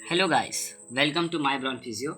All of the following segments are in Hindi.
Hello guys, welcome to my Brawn Physio.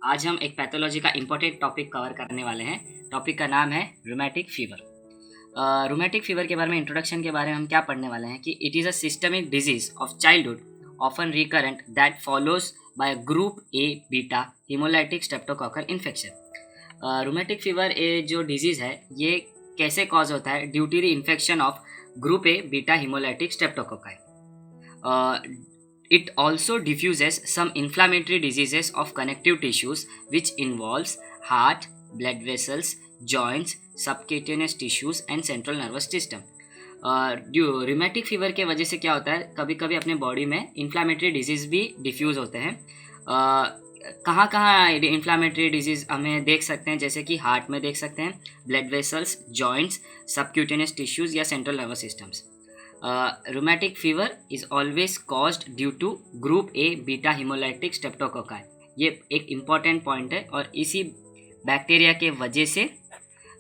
आज हम एक पैथोलॉजी का इम्पोर्टेंट टॉपिक कवर करने वाले हैं। टॉपिक का नाम है रूमेटिक फीवर। रूमेटिक फीवर के बारे में इंट्रोडक्शन के बारे में हम क्या पढ़ने वाले हैं कि it is a systemic disease of childhood often recurrent that follows by group A beta haemolytic streptococcal infection. Rheumatic fever ये जो डिजीज़ है ये कैसे कॉज होता है? Due to the infection of group A beta haemolytic streptococci. It also diffuses some inflammatory diseases of connective tissues which involves heart, blood vessels, joints, subcutaneous tissues and central nervous system. Rheumatic fever के वजह से क्या होता है, कभी कभी अपने बॉडी में इन्फ्लामेटरी डिजीज़ भी डिफ्यूज़ होते हैं। कहाँ कहाँ इन्फ्लामेटरी डिजीज़ हमें देख सकते हैं, जैसे कि हार्ट में देख सकते हैं, blood vessels, joints, subcutaneous tissues या central nervous systems. Rheumatic fever is always caused due to group A beta haemolytic streptococci. ये एक इम्पॉर्टेंट पॉइंट है और इसी बैक्टीरिया के वजह से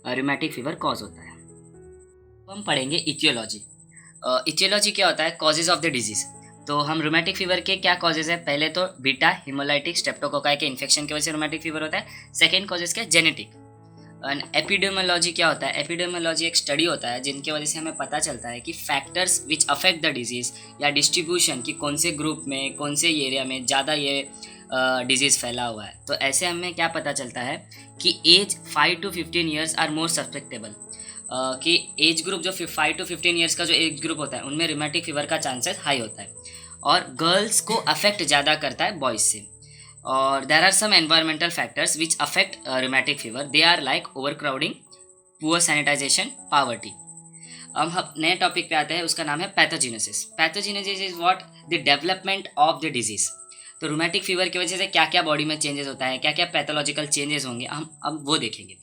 रूमेटिक फीवर कॉज होता है। हम पढ़ेंगे इटियोलॉजी। इटियोलॉजी क्या होता है? Causes of the disease. तो हम रूमेटिक फीवर के क्या कॉजेज है? पहले तो बीटा हिमोलाइटिक स्ट्रेप्टोकोकाई के इन्फेक्शन की वजह से रूमेटिक फीवर होता है। सेकेंड कॉजेज क्या? जेनेटिक। एंड एपिडेमियोलॉजी क्या होता है? एपिडेमियोलॉजी एक स्टडी होता है जिनकी वजह से हमें पता चलता है कि factors which affect the disease या डिस्ट्रीब्यूशन कि कौन से ग्रुप में, कौन से एरिया में ज़्यादा ये डिजीज़ फैला हुआ है। तो ऐसे हमें क्या पता चलता है कि age 5 to 15 years are more susceptible. कि एज ग्रुप जो 5 to 15 ईयर्स का जो एज ग्रुप होता है उनमें रूमेटिक फीवर का चांसेस हाई होता है और गर्ल्स को अफेक्ट ज़्यादा करता है बॉयज़ से। और there are some environmental factors which affect rheumatic fever. They are like overcrowding, poor sanitization, poverty. अब हम नए टॉपिक पे आते हैं, उसका नाम है pathogenesis. Pathogenesis is what? The development of the disease. तो रूमेटिक फीवर की वजह से क्या क्या बॉडी में चेंजेस होता है, क्या क्या पैथोलॉजिकल चेंजेस होंगे, हम अब वो देखेंगे।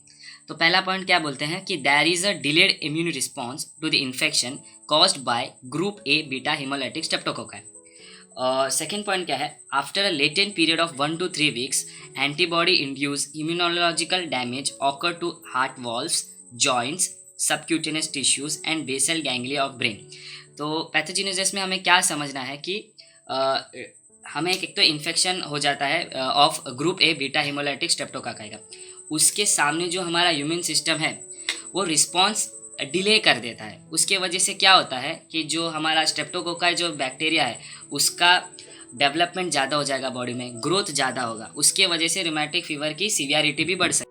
तो पहला पॉइंट क्या बोलते हैं कि there is a delayed immune response to the infection caused by group A beta haemolytic streptococci. Second point क्या है? After a latent period of 1 to 3 weeks, antibody induce immunological damage occur to heart valves, joints, subcutaneous tissues and basal ganglia of brain. तो पैथोजेनेसिस में हमें क्या समझना है कि हमें एक तो इन्फेक्शन हो जाता है of group A beta haemolytic streptococci का। उसके सामने जो हमारा इम्यून सिस्टम है वो रिस्पॉन्स डिले कर देता है। उसके वजह से क्या होता है कि जो हमारा स्ट्रेप्टोकोकाई जो बैक्टीरिया है उसका डेवलपमेंट ज़्यादा हो जाएगा, बॉडी में ग्रोथ ज़्यादा होगा, उसके वजह से रूमेटिक फीवर की सीवियरिटी भी बढ़ सकती है।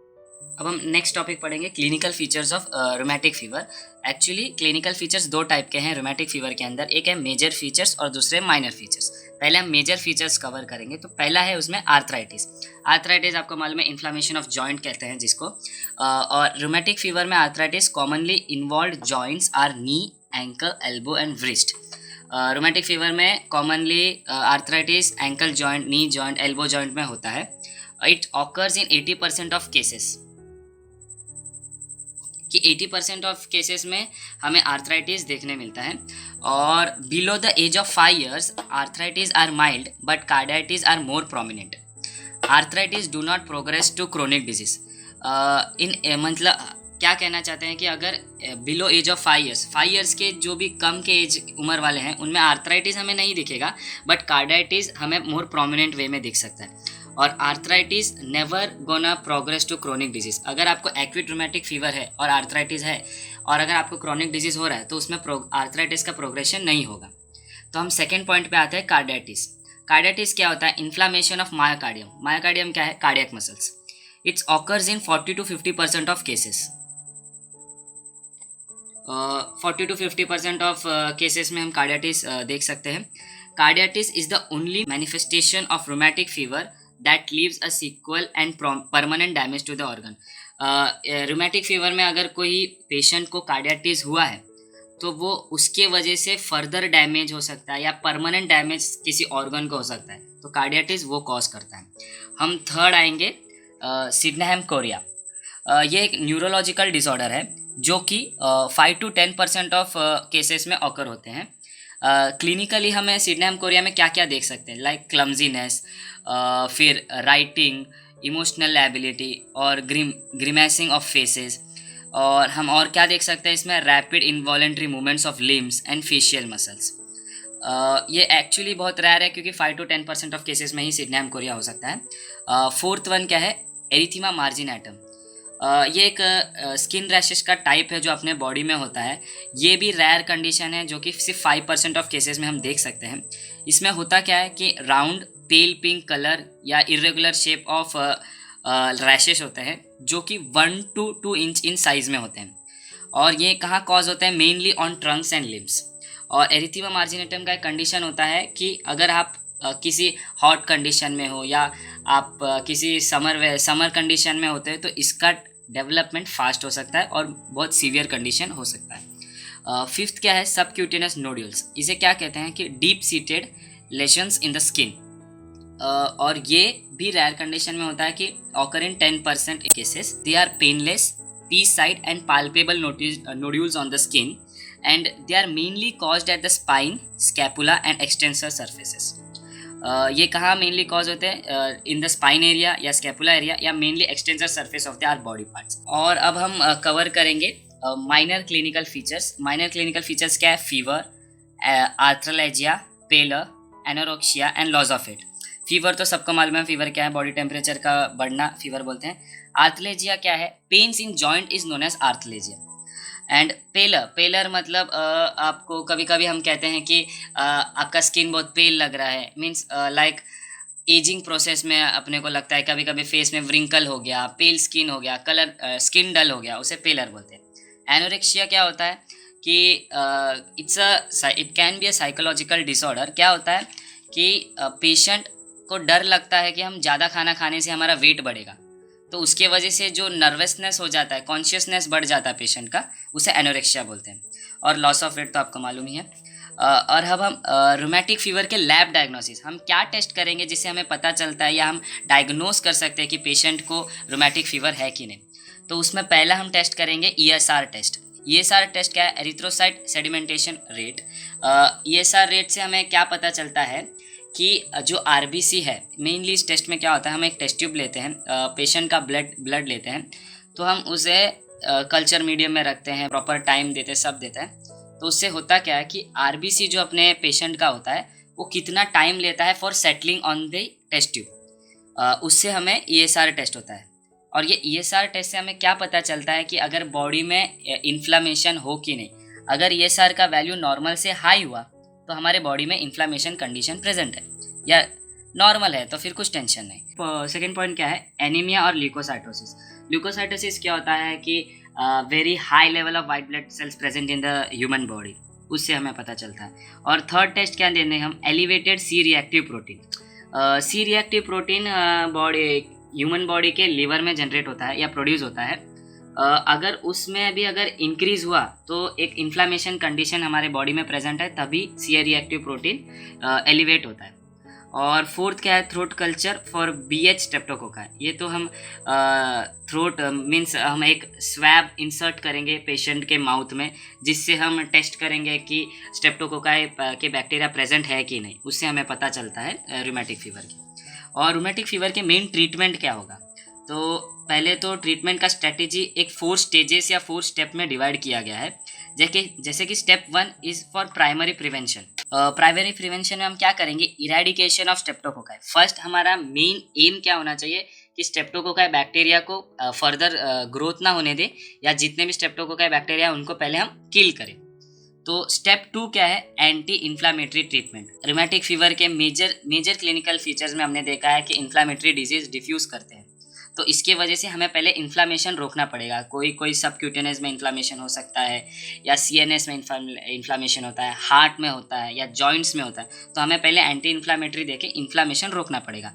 अब हम नेक्स्ट टॉपिक पढ़ेंगे clinical features of rheumatic fever. Actually clinical features दो टाइप के हैं रूमेटिक फीवर के अंदर, एक है मेजर फीचर्स और दूसरे माइनर फीचर्स। पहले हम मेजर फीचर्स कवर करेंगे। तो पहला है उसमें आर्थराइटिस। आर्थराइटिस आपको मालूम है इन्फ्लामेशन ऑफ जॉइंट कहते हैं जिसको। और रूमेटिक फीवर में arthritis commonly involve joints are knee, ankle, elbow and wrist. Rheumatic fever में commonly arthritis ankle joint, knee joint, elbow joint में होता है। It occurs in 80% of cases, कि 80% ऑफ केसेस में हमें आर्थराइटिस देखने मिलता है। और below the age of 5 years arthritis are mild but carditis are more prominent. Arthritis do not progress to chronic disease. मतलब क्या कहना चाहते हैं कि अगर बिलो एज ऑफ 5 years के जो भी कम के एज उम्र वाले हैं उनमें आर्थराइटिस हमें नहीं दिखेगा बट कार्डियाइटिस हमें मोर प्रोमिनेंट वे में दिख सकता है। और arthritis never gonna progress to chronic disease. अगर आपको एक्यूट रूमेटिक फीवर है और आर्थराइटिस है और अगर आपको क्रोनिक डिजीज हो रहा है तो उसमें आर्थराइटिस का प्रोग्रेशन नहीं होगा। तो हम सेकेंड पॉइंट पे आते हैं, कार्डियाटिस। कार्डियाटिस क्या होता है? Inflammation of myocardium. मायोकार्डियम क्या है? Cardiac muscles. It's occurs in 40 to 50% of cases. 40 to 50% of cases में हम कार्डियाटिस देख सकते हैं। Carditis is the only manifestation of rheumatic fever that leaves a sequel and permanent damage to the organ. Rheumatic fever में अगर कोई पेशेंट को कार्डियाटिस हुआ है तो वो उसके वजह से फर्दर डैमेज हो सकता है या परमानेंट डैमेज किसी ऑर्गन को हो सकता है। तो कार्डियाटिस वो कॉज करता है। हम थर्ड आएंगे, सिडनेहम कोरिया। ये एक न्यूरोलॉजिकल डिसऑर्डर है जो कि 5 to 10% ऑफ केसेस में ऑकर होते हैं। क्लिनिकली हमें सिडनेहम कोरिया में क्या क्या देख सकते हैं? लाइक क्लमजीनेस, फिर राइटिंग, इमोशनल एबिलिटी और ग्रीमेसिंग ऑफ फेसेस। और हम और क्या देख सकते हैं इसमें? Rapid involuntary movements of limbs and facial muscles. ये एक्चुअली बहुत रेयर है क्योंकि 5 to 10% ऑफ केसेस में ही सिडनी कोरिया हो सकता है। फोर्थ वन क्या है, एरिथीमा मार्जिनेटम। ये एक स्किन रैशेस का टाइप है जो अपने बॉडी में होता है। ये भी रेयर कंडीशन है जो कि सिर्फ 5% ऑफ केसेस में हम देख सकते हैं। इसमें होता क्या है कि राउंड पेल पिंक कलर या इरेगुलर शेप ऑफ रैशेस होते हैं जो कि 1 to 2 इंच इन साइज में होते हैं। और ये कहाँ कॉज होता है, mainly on Trunks and limbs. और एरिथीमा मार्जिनेटम का एक कंडीशन होता है कि अगर आप किसी हॉट कंडीशन में हो या आप किसी समर कंडीशन में होते हैं तो इसका डेवलपमेंट फास्ट हो सकता है और बहुत सीवियर कंडीशन हो सकता है। फिफ्थ क्या है, सबक्यूटेनियस नोड्यूल्स। इसे क्या कहते हैं कि deep seated lesions in the skin. और ये भी रेयर कंडीशन में होता है कि occur in 10% cases. They are painless, pea sized and palpable nodules on the skin, and they are mainly caused at the spine, scapula and extensor surfaces. ये कहाँ मेनली कॉज होते हैं, इन द स्पाइन एरिया या स्कैपुला एरिया या mainly extensor surface of the our body parts. और अब हम कवर करेंगे minor clinical features. Minor clinical features क्या है, fever, arthralgia, pallor, anorexia and loss of weight. Fever तो सबको मालूम है, फीवर क्या है, बॉडी टेम्परेचर का बढ़ना फीवर बोलते हैं। आर्थ्रलेजिया क्या है, pains in joint is known as arthralgia. And pallor मतलब आपको कभी कभी हम कहते हैं कि आपका स्किन बहुत पेल लग रहा है, मीन्स लाइक एजिंग प्रोसेस में अपने को लगता है कभी कभी फेस में व्रिंकल हो गया, पेल स्किन हो गया, कलर स्किन डल हो गया, उसे पेलर बोलते हैं। एनोरेक्सिया क्या होता है कि it can be a psychological disorder. क्या होता है कि पेशेंट को डर लगता है कि हम ज़्यादा खाना खाने से हमारा वेट बढ़ेगा, तो उसके वजह से जो नर्वसनेस हो जाता है, कॉन्शियसनेस बढ़ जाता है पेशेंट का, उसे एनोरेक्सिया बोलते हैं। और लॉस ऑफ वेट तो आपको मालूम ही है। और अब हम रूमेटिक फीवर के लैब डायग्नोसिस, हम क्या टेस्ट करेंगे जिससे हमें पता चलता है या हम डायग्नोस कर सकते हैं कि पेशेंट को रूमेटिक फीवर है कि नहीं। तो उसमें पहला हम टेस्ट करेंगे ESR टेस्ट। ESR टेस्ट क्या है, erythrocyte sedimentation rate. ESR rate से हमें क्या पता चलता है कि जो RBC है, मेनली इस टेस्ट में क्या होता है, हम एक टेस्ट ट्यूब लेते हैं, पेशेंट का ब्लड लेते हैं, तो हम उसे कल्चर मीडियम में रखते हैं, प्रॉपर टाइम देते हैं, सब देते हैं। तो उससे होता क्या है कि RBC जो अपने पेशेंट का होता है वो कितना टाइम लेता है for settling on the test tube, उससे हमें ESR टेस्ट होता है। और ये ESR टेस्ट से हमें क्या पता चलता है कि अगर बॉडी में इन्फ्लामेशन हो कि नहीं। अगर ESR का वैल्यू नॉर्मल से हाई हुआ तो हमारे बॉडी में इन्फ्लामेशन कंडीशन प्रेजेंट है, या नॉर्मल है तो फिर कुछ टेंशन नहीं। सेकेंड पॉइंट क्या है, एनीमिया और ल्यूकोसाइटोसिस। ल्यूकोसाइटोसिस क्या होता है कि very high level of white blood cells present in the human body, उससे हमें पता चलता है। और थर्ड टेस्ट क्या देने हम, elevated C reactive protein. C reactive protein body human body के लिवर में जनरेट होता है या प्रोड्यूस होता है। अगर उसमें भी अगर इंक्रीज हुआ तो एक इन्फ्लामेशन कंडीशन हमारे बॉडी में प्रेजेंट है, तभी सी रिएक्टिव प्रोटीन एलिवेट होता है। और फोर्थ क्या है, throat culture for BH streptococci. ये तो हम थ्रोट मीन्स हम एक स्वैब इंसर्ट करेंगे पेशेंट के माउथ में, जिससे हम टेस्ट करेंगे कि स्ट्रेप्टोकोकाई के बैक्टीरिया प्रेजेंट है कि नहीं, उससे हमें पता चलता है रूमेटिक फीवर की। और रूमेटिक फीवर के मेन ट्रीटमेंट क्या होगा, तो पहले तो ट्रीटमेंट का स्ट्रेटेजी एक 4 स्टेजेस या 4 स्टेप में डिवाइड किया गया है। जैसे कि step 1 is for primary prevention. Primary prevention में हम क्या करेंगे, इरेडिकेशन ऑफ स्ट्रेप्टोकोकाई। फर्स्ट हमारा मेन एम क्या होना चाहिए कि स्ट्रेप्टोकोकाई बैक्टीरिया को फर्दर ग्रोथ ना होने दे, या जितने भी स्ट्रेप्टोकोकाई बैक्टीरिया उनको पहले हम किल करें। तो स्टेप 2 क्या है, anti inflammatory treatment. Rheumatic fever के मेजर क्लिनिकल फीचर्स में हमने देखा है कि इन्फ्लामेटरी डिजीज डिफ्यूज करते हैं, तो इसके वजह से हमें पहले इन्फ्लामेशन रोकना पड़ेगा। कोई सबक्यूटेनियस में इन्फ्लामेशन हो सकता है, या CNS में इन्फ्लामेशन होता है, हार्ट में होता है, या जॉइंट्स में होता है, तो हमें पहले एंटी इन्फ्लामेटरी देके इन्फ्लामेशन रोकना पड़ेगा।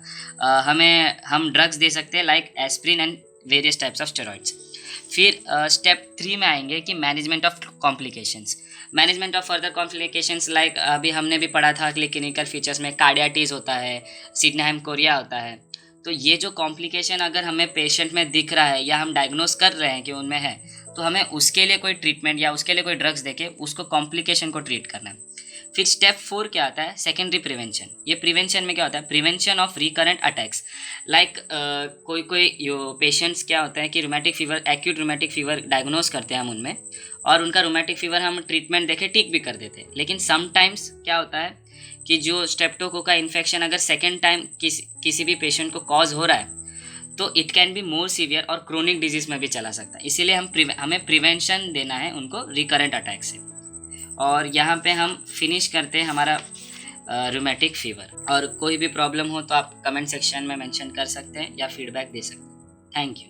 हम ड्रग्स दे सकते हैं like aspirin and various types of steroids. फिर स्टेप 3 में आएंगे कि management of complications. Management of further complications like अभी हमने भी पढ़ा था क्लिनिकल फीचर्स में, कार्डियाटीज होता है, सिडनी कोरिया होता है। तो ये जो कॉम्प्लिकेशन अगर हमें पेशेंट में दिख रहा है या हम डायग्नोस कर रहे हैं कि उनमें है, तो हमें उसके लिए कोई ट्रीटमेंट या उसके लिए कोई ड्रग्स देके उसको कॉम्प्लिकेशन को ट्रीट करना है। फिर स्टेप 4 क्या आता है, सेकेंडरी प्रिवेंशन। ये प्रिवेंशन में क्या होता है, prevention of recurrent attacks. Like कोई पेशेंट्स क्या होता है कि rheumatic fever, acute rheumatic fever diagnose करते हैं हम उनमें, और उनका रूमेटिक फीवर हम ट्रीटमेंट देके ठीक भी कर देते हैं। लेकिन समटाइम्स क्या होता है कि जो स्ट्रेप्टोकोका इन्फेक्शन अगर सेकेंड टाइम किसी भी पेशेंट को कॉज हो रहा है तो it can be more severe और क्रोनिक डिजीज में भी चला सकता है। इसीलिए हमें प्रिवेंशन देना है उनको रिकरेंट अटैक से। और यहाँ पे हम फिनिश करते हैं हमारा रूमेटिक फीवर। और कोई भी प्रॉब्लम हो तो आप कमेंट सेक्शन में मेंशन कर सकते हैं या फीडबैक दे सकते हैं। Thank you.